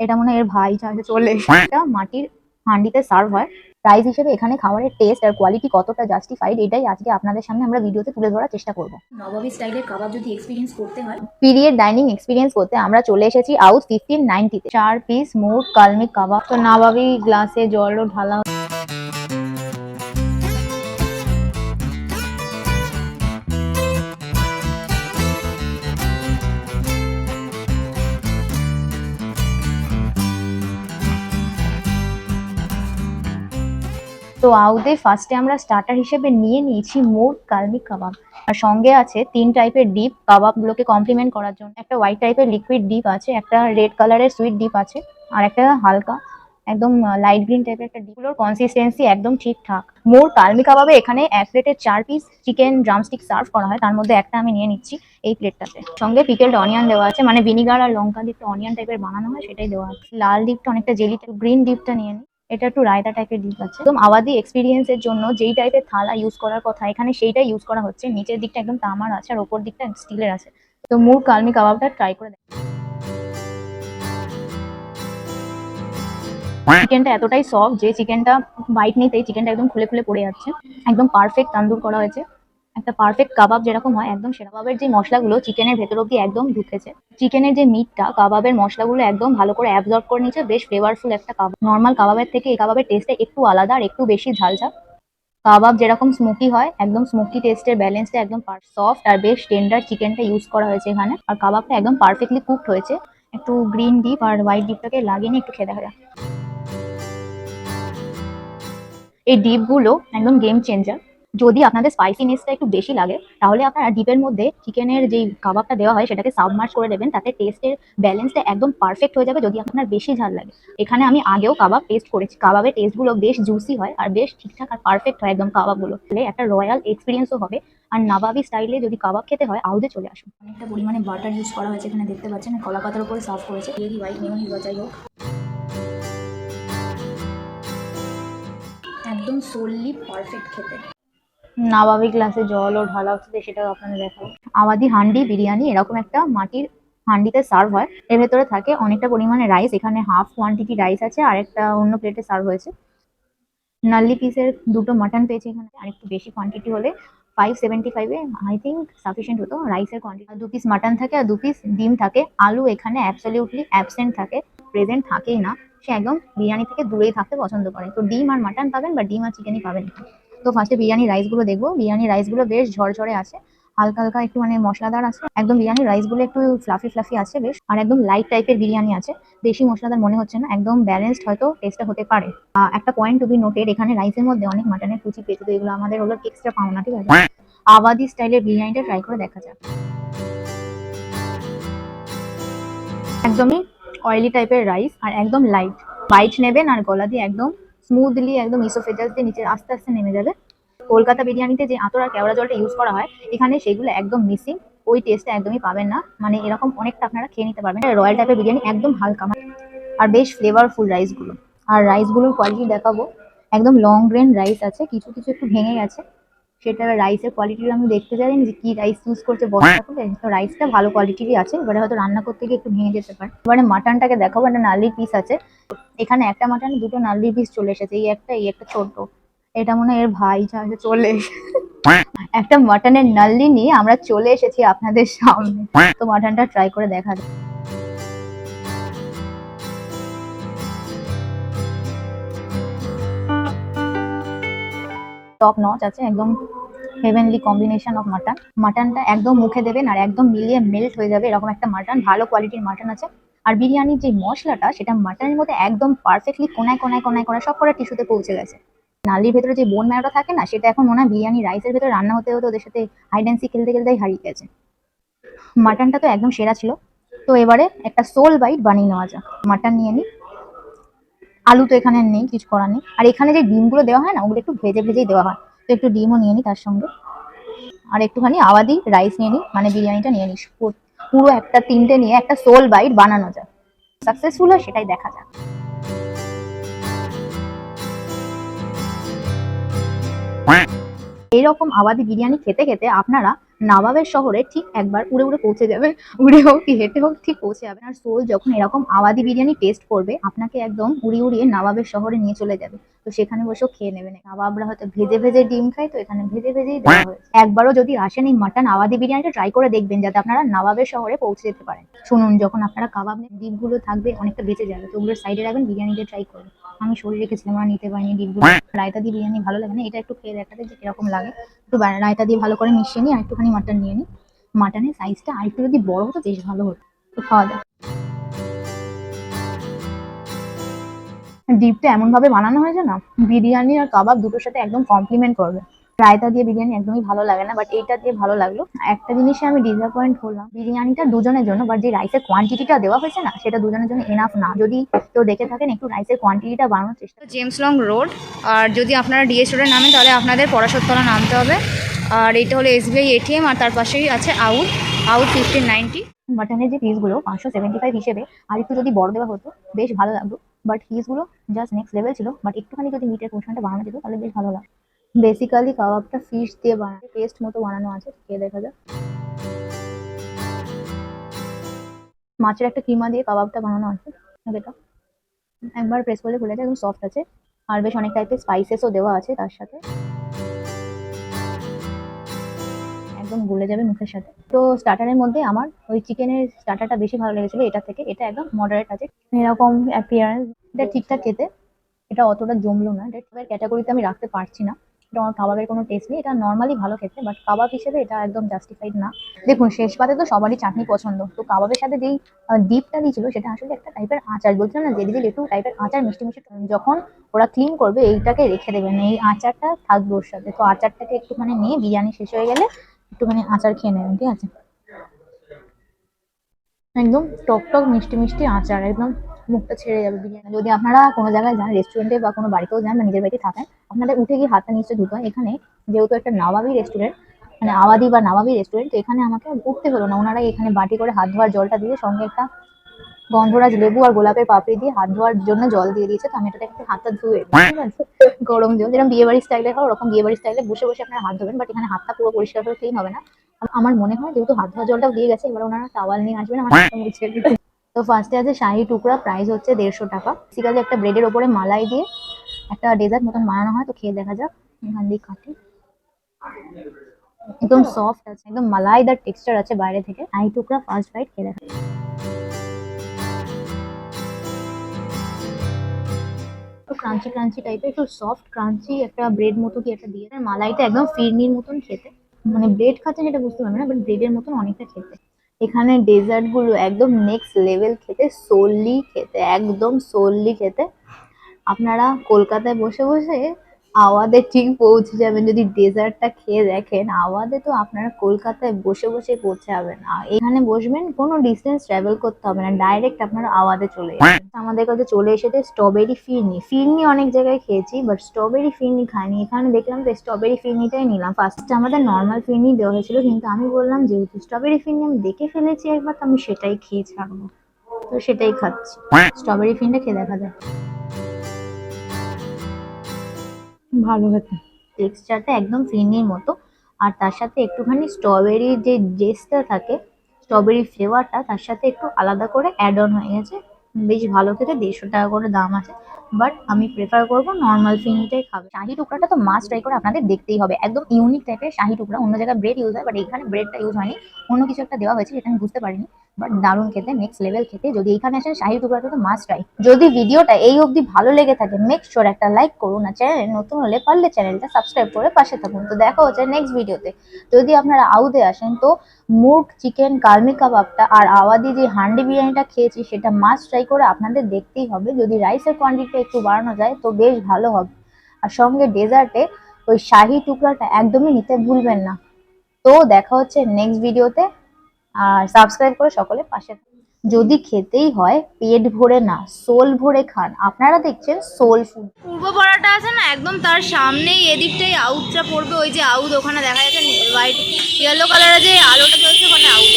এটা মনে হয় এর ভাই চাষে চলে এসেছে। এটা মাটির হাঁডিতে সার্ভ হয় রাইস হিসেবে। এখানে খাবারের টেস্ট আর কোয়ালিটি কতটা জাস্টিফাইড এটাই আজকে আপনাদের সামনে আমরা ভিডিওতে তুলে ধরার চেষ্টা করব। নবাবী স্টাইলের কাবাব যদি এক্সপিরিয়েন্স করতে হয়, পিরিয়ড ডাইনিং এক্সপিরিয়েন্স করতে আমরা চলে এসেছি আউট 1590 তে। 4 পিস মোর কালমি কাবাব। তো নবাবী গ্লাসে জলও ঢালা। তো আউদে ফার্স্টে আমরা স্টার্টার হিসেবে নিয়ে নিয়েছি মোর কালমি কাবাব। আর সঙ্গে আছে 3 টাইপের ডিপ কাবাবগুলোকে কমপ্লিমেন্ট করার জন্য। একটা হোয়াইট টাইপের লিকুইড ডিপ আছে, একটা রেড কালারের সুইট ডিপ আছে, আর একটা হালকা একদম লাইট গ্রিন টাইপের একটা ডিপ। গুলোর কনসিস্টেন্সি একদম ঠিকঠাক। মোর কালমি কাবাবে এখানে এক প্লেটে 4 পিস চিকেন ড্রামস্টিক সার্ভ করা হয়, তার মধ্যে একটা আমি নিয়ে নিচ্ছি এই প্লেটটাতে। সঙ্গে পিকেলড অনিয়ন দেওয়া আছে, মানে ভিনিগার আর লঙ্কা দিয়ে একটা অনিয়ন টাইপের বানানো হয় সেটাই দেওয়া আছে। লাল ডিপটা অনেকটা জেলি, গ্রিন ডিপটা নিয়ে নিই। এটা একটু রায়তা টাইপের ডিপ আছে। একদম আওয়াজি এক্সপিরিয়েন্স এর জন্য যেই টাইপের থালা ইউজ করার কথা এখানে সেইটাই ইউজ করা হচ্ছে। নিচের দিকটা একদম তামার আছে আর ওপর দিকটা স্টিলের আছে। তো মোর কালমি কাবাবটা ট্রাই করে দেখ। চিকেনটা এতটাই সফট যে চিকেনটা বাইট নিতেই চিকেনটা একদম খুলে খুলে পড়ে যাচ্ছে। একদম পারফেক্ট তান্দুর করা হয়েছে। একটা পারফেক্ট কাবাব যেরকম হয় একদম সেরকম। কাবাবের যে মশলাগুলো চিকেনের ভেতর অব্দি একদম ঢুকেছে। চিকেনের যে মিটটা কাবাবের মশলাগুলো একদম ভালো করে অ্যাবজর্ব করে নিয়েছে। বেশ ফ্লেভারফুল একটা কাবাব। নর্মাল কাবাবের থেকে এই কাবাবের টেস্টটা একটু আলাদা আর একটু বেশি ঝালঝাল। কাবাব যেরকম স্মোকি হয় একদম স্মোকি টেস্টের ব্যালেন্সটা একদম সফট আর বেশ টেন্ডার চিকেনটা ইউজ করা হয়েছে এখানে। আর কাবাবটা একদম পারফেক্টলি কুকড হয়েছে। একটু গ্রিন ডিপ আর হোয়াইট ডিপটাকে লাগিয়ে নিয়ে একটু খেয়ে দেখা যাক। এই ডিপগুলো একদম গেম চেঞ্জার। যদি আপনাদের স্পাইসিনেসটা একটু বেশি লাগে তাহলে আপনারা ডিপের মধ্যে চিকেনের যেই কাবাবটা দেওয়া হয় সেটাকে সাবমার্জ করে দেবেন, তাতে টেস্টের ব্যালেন্সটা একদম পারফেক্ট হয়ে যাবে। যদি আপনার বেশি ঝাল লাগে, এখানে আমি আগেও কাবাব টেস্ট করেছি, কাবাবের টেস্টগুলো বেশ জুসি হয় আর বেশ ঠিকঠাক আর পারফেক্ট হয় একদম কাবাবগুলো। তাহলে একটা রয়্যাল এক্সপিরিয়েন্সও হবে। আর নবাবি স্টাইলে যদি কাবাব খেতে হয় আউদে চলে আসুন। অনেকটা পরিমাণে বাটার ইউজ করা হয়েছে এখানে দেখতে পাচ্ছেন। কলা পাতার উপরে সার্ভ করেছে এরি হোয়াইট মেয়োনিজ বা যাই হোক, একদম সোললি পারফেক্ট খেতে। নবাবী গ্লাসে জলও ঢালা হচ্ছে, সেটাও আপনাদের দেখাবো। আওয়াজি হান্ডি বিরিয়ানি এরকম একটা মাটির হান্ডিতে সার্ভ হয়। এর ভেতরে থাকে অনেকটা পরিমাণে রাইস। এখানে হাফ কোয়ান্টিটি রাইস আছে আর একটা অন্য প্লেটে সার্ভ হয়েছে। নাল্লি পিসের দুটো মাটন পেয়েছি এখানে। আর একটু বেশি কোয়ান্টিটি হলে 575-এ আই থিঙ্ক সাফিসিয়েন্ট হতো রাইসের কোয়ান্টিটি। 2 পিস মাটন থাকে আর 2 পিস ডিম থাকে। আলু এখানে অ্যাবসলিউটলি অ্যাবসেন্ট থাকে, প্রেজেন্ট থাকেই না। সে একদম বিরিয়ানি থেকে দূরেই থাকতে পছন্দ করে। তো ডিম আর মাটন পাবেন বা ডিম আর চিকেনই পাবেন। তো ফার্স্টে বিরিয়ানি রাইসগুলো দেখবো। বিরিয়ানি রাইসগুলো বেশ ঝরঝরে আছে, হালকা হালকা একটু মানে মশলাদার আছে। একদম বিরিয়ানি রাইসগুলো একটু ফ্লাফি ফ্লাফি আছে বেশ, আর একদম লাইট টাইপের বিরিয়ানি আছে। বেশি মশলাদার মনে হচ্ছে না, একদম ব্যালেন্সড হয়তো টেস্টটা হতে পারে। একটা পয়েন্ট টু বি নোটেড, এখানে রাইসের মধ্যে অনেক মাটনের কুচি পেয়েছে, তো এগুলো আমাদের হলো এক্সট্রা পাওনা, ঠিক আছে। আবাদি স্টাইলের বিরিয়ানিটা ট্রাই করে দেখা যাক। একদমই অয়েলি টাইপের রাইস আর একদম লাইট। বাইট নেবেন আর গলা দিয়ে একদম স্মুথলি একদম ইসোফেজাস দিয়ে নিচে আস্তে আস্তে নেমে যাবে। কলকাতা বিরিয়ানিতে যে আতর আর কেওড়া জলটা ইউজ করা হয় এখানে সেগুলো একদম মিসিং। ওই টেস্টটা একদমই পাবেন না। মানে এরকম অনেকটা আপনারা খেয়ে নিতে পারবেন। রয়্যাল টাইপের বিরিয়ানি একদম হালকা আর বেশ ফ্লেভারফুল রাইসগুলো। আর রাইসগুলোর কোয়ালিটি দেখাবো। একদম লং গ্রেন রাইস আছে, কিছু কিছু একটু ভেঙে গেছে। সেটা রাইসের কোয়ালিটি আমি দেখতে চাই যে কি রাইস ইউজ করছে বস্তা করে। তো রাইসটা ভালো কোয়ালিটিরই আছে, এবারে হয়তো রান্না করতে গিয়ে একটু ভেঙে যেতে পারে। এবারে মাটনটাকে দেখাবো। একটা নাল্লির পিস আছে এখানে। একটা মাটনে দুটো নাল্লির পিস চলে এসেছে, এই একটা ছোট। এটা মনে হয় এর ভাই চাষে চলে এসেছে। একটা মাটনের নাল্লি নিয়ে আমরা চলে এসেছি আপনাদের সামনে। তো মাটনটা ট্রাই করে দেখা যাক। টপ নচ আছে, একদম হেভেনলি কম্বিনেশন অফ মাটন। মাটনটা একদম মুখে দেবেন আর একদম মিলিয়ে মেল্ট হয়ে যাবে এরকম একটা মাটন। ভালো কোয়ালিটির মাটন আছে। আর বিরিয়ানির যে মশলাটা সেটা মাটনের মধ্যে একদম পারফেক্টলি কোনায় কোনায় কোনায় করা সব করা টিস্যুতে পৌঁছে গেছে। নালির ভেতরে যে বোন ম্যারোটা থাকে না, সেটা এখন মনে হয় বিরিয়ানি রাইসের ভেতরে রান্না হতে হতে ওদের সাথে হাইড অ্যান্ড সিক খেলতে খেলতেই হারিয়ে গেছে। মাটনটা তো একদম সেরা ছিল। তো এবারে একটা সোল বাইট বানিয়ে নেওয়া যাক। মাটন নিয়ে নিই। আলু তো এখানে নেই, কিছু করার নেই। আর এখানে যে ডিমগুলো দেওয়া হয় না ওগুলো একটু ভেজে ভেজেই দেওয়া হয়। তো একটু ডিমও নিয়ে নিই তার সঙ্গে। আর একটুখানি আওয়াদি রাইস নিয়ে নিই, মানে বিরিয়ানিটা নিয়ে নিই। পুরো একটা 3টে নিয়ে একটা সোল বাইট বানানো যায়। সাকসেসফুল হয় সেটাই দেখা যাক। এইরকম আওয়াদি বিরিয়ানি খেতে খেতে আপনারা নবাবের শহরে ঠিক একবার উড়ে উড়ে পৌঁছে যাবে, উড়ে হোক কি হেঁটে হোক ঠিক পৌঁছে যাবে। আর সোল যখন এরকম আওয়াদি বিরিয়ানি টেস্ট করবে আপনাকে একদম উড়িয়ে উড়িয়ে নবাবের শহরে নিয়ে চলে যাবে। তো সেখানে বসেও খেয়ে নেবেন। নবাবরা হয়তো ভেজে ভেজে ডিম খায়, তো এখানে ভেজে ভেজেই দেওয়া হয়েছে। একবারও যদি আসেন এই মাটন আওয়াদি বিরিয়ানিটা ট্রাই করে দেখবেন, যাতে আপনারা নবাবের শহরে পৌঁছে যেতে পারেন। শুনুন, যখন আপনারা কাবাব ডিমগুলো থাকবে অনেকটা বেঁচে যাবে, তো ওগুলো সাইডে রাখবেন, বিরিয়ানিটা ট্রাই করবেন। আমি সরিয়ে রেখেছিলাম, আমরা নিতে পারিনি ডিমগুলো। রায়তা দিয়ে বিরিয়ানি ভালো লাগে না, এটা একটু খেয়ে দেখাতে যে কিরকম লাগে। একটু রায়তা দিয়ে ভালো করে মিশিয়ে নিই, আর একটুখানি মাটন নিয়ে নিই। মাটনের সাইজটা আরেকটু যদি বড় হতো বেশ ভালো হতো। তো খাওয়া দাওয়া ডিপটা এমন ভাবে বানানো হয়েছে না, বিরিয়ানি আর কাবাব দুটোর সাথে একদম কমপ্লিমেন্ট করবে। রায়তা দিয়ে বিরিয়ানি একদমই ভালো লাগে না, বাট এইটা দিয়ে ভালো লাগলো। একটা জিনিসে আমি ডিসঅ্যাপয়েন্ট হলাম, বিরিয়ানিটা দুজনের জন্য, বাট যে রাইসের কোয়ান্টিটিটা দেওয়া হয়েছে না সেটা দুজনের জন্য এনাফ না। যদি কেউ দেখে থাকেন একটু রাইসের কোয়ান্টিটিটা বাড়ানোর চেষ্টা। জেমস লং রোড, আর যদি আপনারা ডিএস রোডে নামেন তাহলে আপনাদের পরাশরতলা নামতে হবে। আর এইটা হলো SBI ATM, আর তার পাশেই আছে আউট 1590। মাটনের যে পিসগুলো 575 হিসেবে আর একটু যদি বড় দেওয়া হতো বেশ ভালো লাগতো, বাট পিসগুলো জাস্ট নেক্সট লেভেল ছিল। বাট একটুখানি যদি মিটের পোর্শনটা বানানো যেত তাহলে বেশ ভালো লাগতো। বেসিক্যালি কাবাবটা ফিশ দিয়ে বানানো, পেস্ট মতো বানানো আছে, খেয়ে দেখা যাক। মাছের একটা কিমা দিয়ে কাবাবটা বানানো আছে, এটা একবার প্রেস করলে খুলে যায়, একদম সফট আছে। আর বেশ অনেক টাইপের স্পাইসেসও দেওয়া আছে তার সাথে, একদম গলে যাবে মুখের সাথে। তো স্টার্টারের মধ্যে আমার ওই চিকেনের স্টার্টারটা বেশি ভালো লেগেছিল এটা থেকে। এটা একদম মডারেট আছে, এরকম অ্যাপিয়ারেন্স, এটা ঠিকঠাক খেতে। এটা অতটা জমলো না, এটা ক্যাটাগরিতে আমি রাখতে পারছি না। এটা আমার কাবাবের কোনো টেস্ট নেই, এটা নর্মালি ভালো খেতে, বাট কাবাব হিসেবে এটা একদম জাস্টিফাইড না। দেখুন, শেষ পাতে তো সবারই চাটনি পছন্দ, তো কাবাবের সাথে যেই ডিপটা দিয়েছিল সেটা আসলে একটা টাইপের আচার, বলছিলাম না জেলি একটু টাইপের আচার, মিষ্টি মিষ্টি। যখন ওরা ক্লিন করবে এইটাকে রেখে দেবেন, এই আচারটা থাকবে ওর সাথে। তো আচারটাকে একটুখানি নিয়ে বিরিয়ানি শেষ হয়ে গেলে একটুখানি আচার খেয়ে নেবেন, ঠিক আছে? একদম টক টক মিষ্টি মিষ্টি আচার, একদম মুখটা ছেড়ে যাবে বিরিয়ানি। যদি আপনারা কোনো জায়গায় যান, রেস্টুরেন্টে বা কোনো বাড়িতেও যান বা নিজের বাড়িতে থাকেন, আপনাদের উঠে গিয়ে হাতটা নিচে ধুতে হয়। এখানে যেহেতু একটা নবাবি রেস্টুরেন্ট, মানে আওয়াদি বা নবাবি রেস্টুরেন্ট, তো এখানে আমাকে উঠতে হলো না। ওনারা এখানে বাটি করে হাত ধোয়ার জলটা দিয়ে সঙ্গে একটা গন্ধরাজ লেবু আর গোলাপের পাপড়ি দিয়ে হাত ধোয়ার জন্য জল দিয়ে দিয়েছে। তো আমি এটাতে একটু হাতটা ধুয়ে, ঠিক আছে, গরম জল, যেরকম বিয়ে বাড়ির স্টাইলে হয় ওরকম বিয়ে বাড়ির স্টাইলে বসে বসে আপনারা হাত ধোবেন। বাট এখানে হাতটা পুরো পরিষ্কার করে ক্লিন হবে না। আমার মনে হয় যেহেতু হাত ধোয়ার জলটাও দিয়ে গেছে, এবার ওনারা টাওয়াল নিয়ে আসবেন আমার হাতটা মুছে দিতে। তো ফার্স্টে আছে শাহি টুকরা, প্রাইস হচ্ছে 150 টাকা। বেসিক্যালি একটা ব্রেডের ওপরে মালাই দিয়ে একটা ডেজার্ট মতন বানানো হয়। তো খেয়ে দেখা যাক, এখান দিয়ে কাটি। একদম সফট আছে, একদম মালাইদার টেক্সচার আছে বাইরে থেকে। শাহি টুকরা ফার্স্ট বাইট খেয়ে দেখা। একটু ক্রাঞ্চি ক্রাঞ্চি টাইপের, একটু সফট ক্রাঞ্চি একটা ব্রেড মতো কি একটা দিয়ে। মালাইটা একদম ফিরনির মতন খেতে, মানে ব্রেড খাচ্ছেন সেটা বুঝতে পারবেন না, বাট ব্রেডের মতন অনেকটা খেতে। এখানে ডেজার্ট গুলো একদম নেক্সট লেভেল খেতে, সোললি খেতে, একদম সোললি খেতে। আপনারা কলকাতায় বসে বসে আওয়াদে ঠিক পৌঁছে যাবেন যদি ডেজার্টটা খেয়ে দেখেন। আওয়াদে তো আপনারা কলকাতায় বসে বসে পৌঁছে যাবেন, এখানে বসবেন, কোনো ডিস্টেন্স ট্রাভেল করতে হবে না, ডাইরেক্ট আপনারা আওয়াদে চলে যাবেন। আমাদের কাছে চলে এসেছে স্ট্রবেরি ফিরনি। ফিরনি অনেক জায়গায় খেয়েছি, বাট স্ট্রবেরি ফিরনি খাইনি। এখানে দেখলাম তো স্ট্রবেরি ফিরনিটাই নিলাম। ফার্স্টে আমাদের নর্মাল ফিরনি দেওয়া হয়েছিল, কিন্তু আমি বললাম যেহেতু স্ট্রবেরি ফিরনি আমি দেখে ফেলেছি একবার, তো আমি সেটাই খেয়ে ছাড়বো। তো সেটাই খাচ্ছি, স্ট্রবেরি ফিরনিটা খেয়ে দেখা যায়। ভালো হতো, টেক্সচারটা একদম ফিরনির মতো, আর তার সাথে একটুখানি স্ট্রবেরির যে জেসটা থাকে, স্ট্রবেরি ফ্লেভারটা তার সাথে একটু আলাদা করে অ্যাড অন হয়ে গেছে। বেশ ভালো খেতে, 150 টাকা করে দাম আছে। বাট আমি প্রেফার করবো নর্মাল ফিরনিটাই খাবে। শাহি টুকরাটা তো মাস্ট ট্রাই করে আপনাদের দেখতেই হবে, একদম ইউনিক টাইপের শাহি টুকরা। অন্য জায়গায় ব্রেড ইউজ হয়, বাট এখানে ব্রেডটা ইউজ হয়নি, অন্য কিছু একটা দেওয়া হয়েছে যেটা আমি বুঝতে পারিনি। বাট দারুণ খেতে, নেক্সট লেভেল খেতে। যদি এখানে আসেন শাহি টুকরাটা তো মাস্ট ট্রাই। যদি ভিডিওটা এই অবধি ভালো লেগে থাকে মেক শিওর একটা লাইক করুন, আর চ্যানেলে নতুন হলে পারলে চ্যানেলটা সাবস্ক্রাইব করে পাশে থাকুন। তো দেখা হচ্ছে নেক্সট ভিডিওতে। যদি আপনারা আউদে আসেন তো মুর্গ চিকেন কালমি কাবাবটা আর আওয়াদি যে হান্ডি বিরিয়ানিটা খেয়েছি সেটা মাস্ট ট্রাই করে আপনাদের দেখতেই হবে। যদি রাইসের কোয়ান্টিটি একটু বাড়ানো যায় তো বেশ ভালো হবে। আর সঙ্গে ডেজার্টে ওই শাহি টুকরাটা একদমই নিতে ভুলবেন না। তো দেখা হচ্ছে নেক্সট ভিডিওতে, আর সাবস্ক্রাইব করে সকলে পাশে থাকুন। যদি খেতেই হয় পেট ভরে না, সোল ভরে খান। আপনারা দেখছেন সোল ফুড। পূর্ব পাড়াটা আছে না, একদম তার সামনেই এদিকটাই আউটটা পড়বে। ওই যে আউট ওখানে দেখা যাচ্ছে হোয়াইট ইয়েলো কালারের যে আলোটা চলছে, ওখানে আউট।